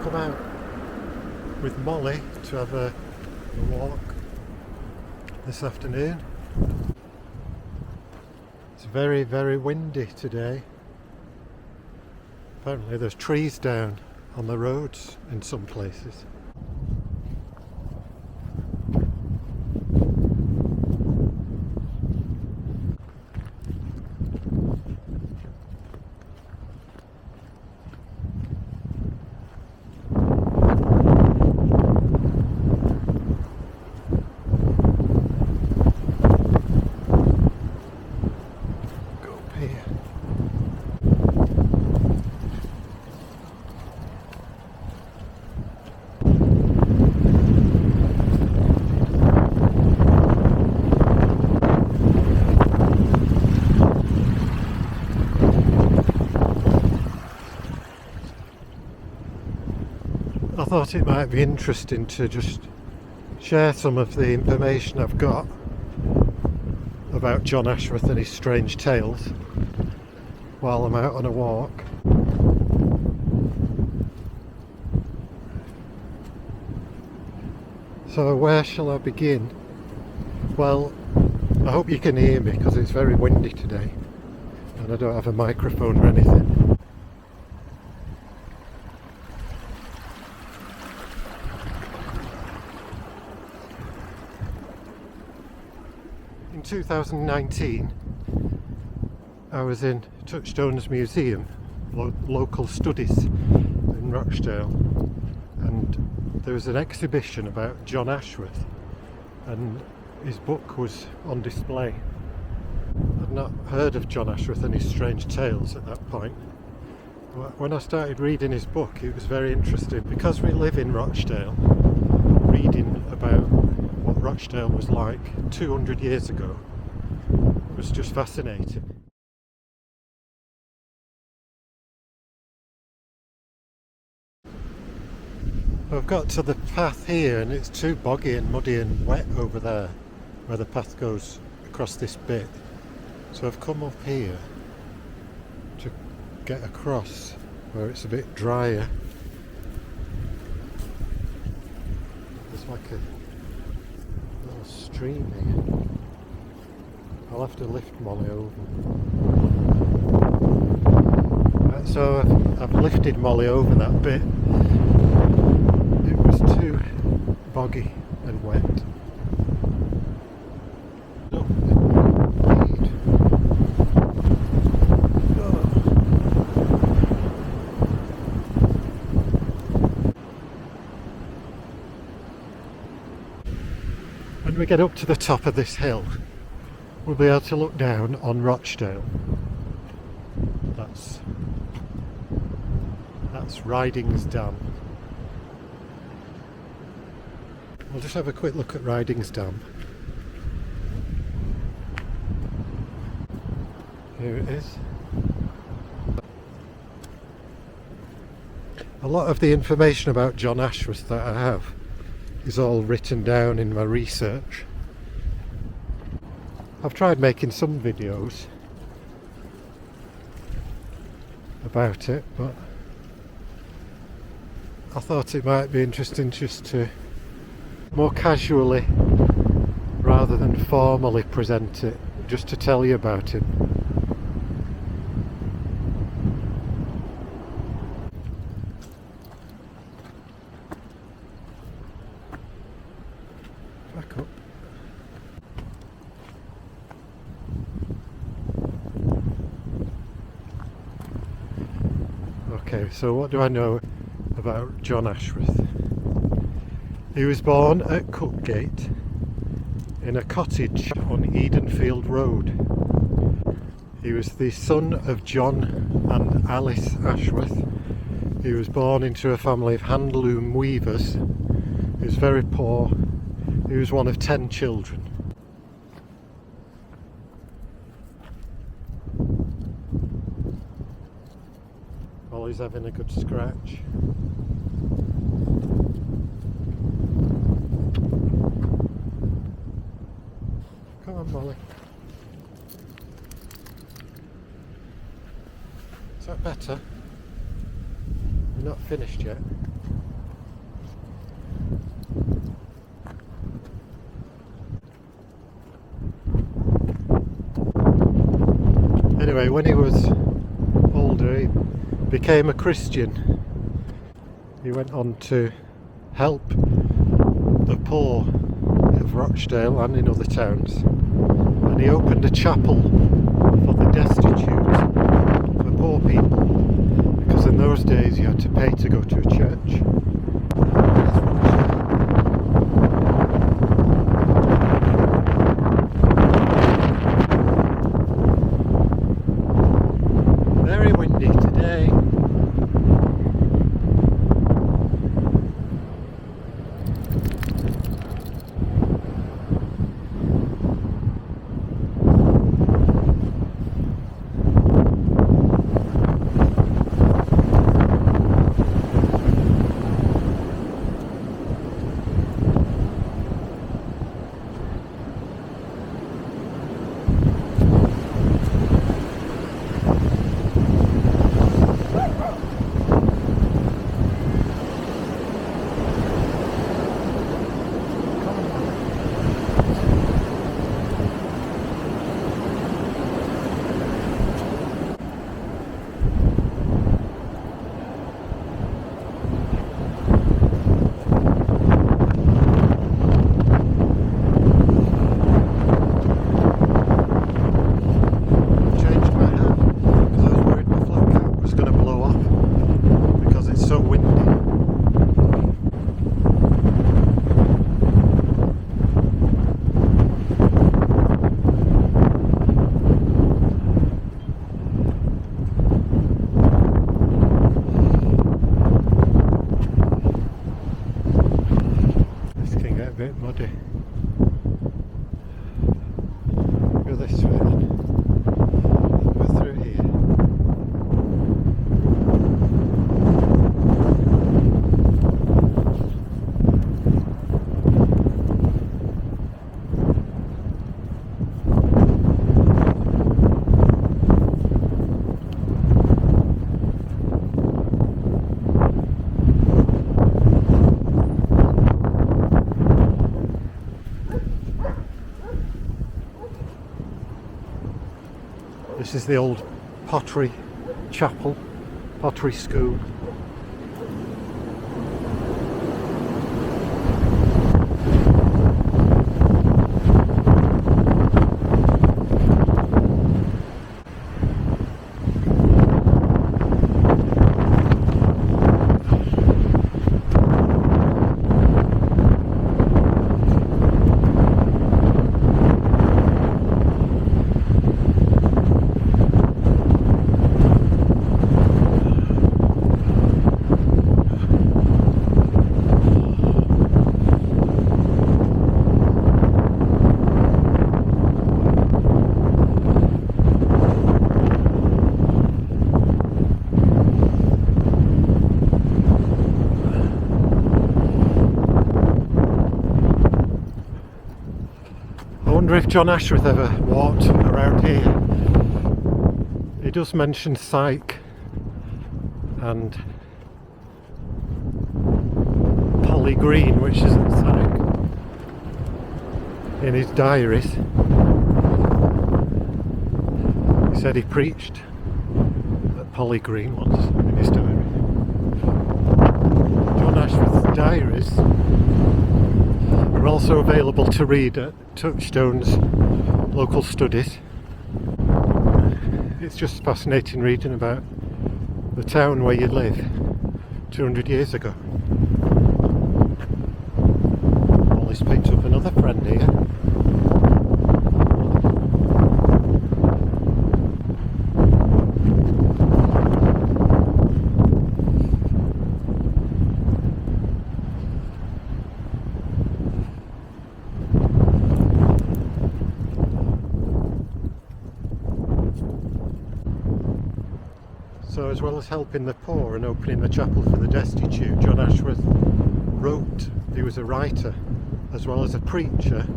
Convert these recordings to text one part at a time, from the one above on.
come out with Molly to have a walk this afternoon. It's very, very windy today. Apparently there's trees down on the roads in some places. I thought it might be interesting to just share some of the information I've got about John Ashworth and his strange tales while I'm out on a walk. So where shall I begin? Well, I hope you can hear me because it's very windy today and I don't have a microphone or anything. In 2019 I was in Touchstone's Museum, Local Studies in Rochdale, and there was an exhibition about John Ashworth and his book was on display. I'd not heard of John Ashworth and his strange tales at that point. When I started reading his book it was very interesting because we live in Rochdale. Reading about what Rochdale was like 200 years ago was just fascinating. I've got to the path here and it's too boggy and muddy and wet over there where the path goes across this bit, so I've come up here to get across where it's a bit drier. There's like a little stream here. I'll have to lift Molly over. Right, so I've lifted Molly over that bit. It was too boggy and wet. When we get up to the top of this hill, we'll be able to look down on Rochdale. That's Riding's Dam. We'll just have a quick look at Riding's Dam. Here it is. A lot of the information about John Ashworth that I have is all written down in my research. I've tried making some videos about it, but I thought it might be interesting just to more casually rather than formally present it, just to tell you about him. Back up. Okay, so what do I know about John Ashworth? He was born at Cookgate in a cottage on Edenfield Road. He was the son of John and Alice Ashworth. He was born into a family of handloom weavers. He was very poor. He was one of 10 children. Molly's having a good scratch. Come on, Molly. Is that better? We're not finished yet. Anyway, when he was older, he became a Christian. He went on to help the poor of Rochdale and in other towns, and he opened a chapel for the destitute, for poor people, because in those days you had to pay to go to a church. Very windy today. Bit muddy. Go this way then. Go through here. This is the old pottery chapel, pottery school. I wonder if John Ashworth ever walked around here. He does mention Syke and Polly Green, which isn't Syke, in his diaries. He said he preached at Polly Green once in his diary. John Ashworth's diaries are also available to read at Touchstone's local studies. It's just fascinating reading about the town where you live 200 years ago. Molly's picked up another friend here. So as well as helping the poor and opening the chapel for the destitute, John Ashworth wrote, he was a writer as well as a preacher,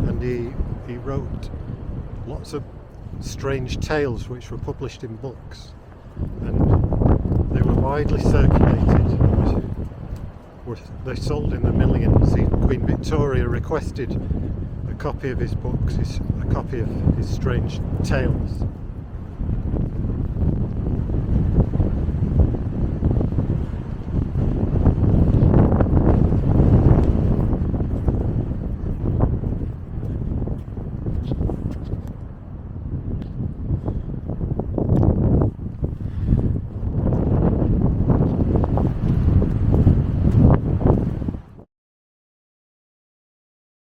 and he wrote lots of strange tales which were published in books, and they were widely circulated. They sold in the millions. Queen Victoria requested a copy of his books, a copy of his strange tales.